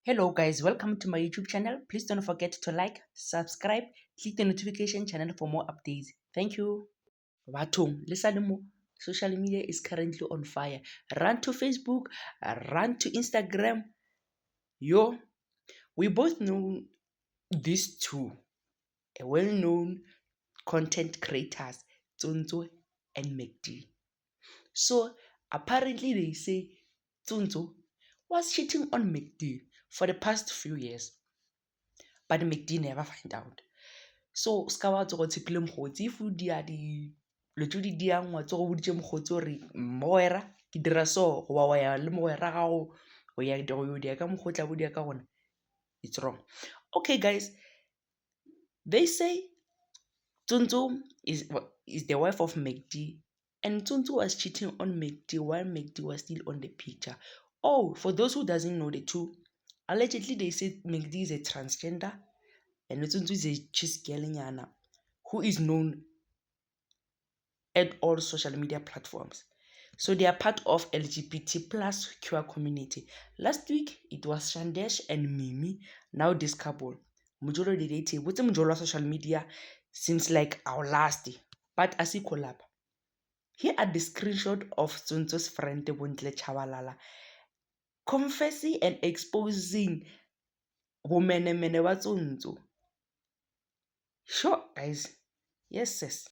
Hello guys, welcome to my YouTube channel. Please don't forget to like, subscribe, click the notification channel for more updates. Thank you. Bathong, listen mo. Social media is currently on fire. Run to Facebook, run to Instagram. Yo, we both know these two, a well-known content creators, Tsonzo and McD. So apparently they say Tsonzo was cheating on McD for the past few years, but McD never find out. So ska wa tsogo tshepile mokgotsi if o dia dilo tse di diang wa tsogo boditse mokgotsi gore mmogwera ke dira so goba wa ya le mogwera gago go dia ka mokgotla bo dia ka gona. It's wrong. Okay guys, they say Tsonzo is the wife of McD, and Tsonzo was cheating on McD while McD was still on the picture. Oh, for those who doesn't know the two, allegedly they said McD is a transgender and Tsonzo is a cheese girl who is known at all social media platforms. So they are part of LGBT plus queer community. Last week it was Shandesh and Mimi. Now this couple. Mujolo date with the Mujolo social media seems like our last. But as he collab. Here are the screenshot of Tsonzo's friend Bontle Chavalala confessing and exposing women wa Tsonzo. Sure guys. Yes, sis.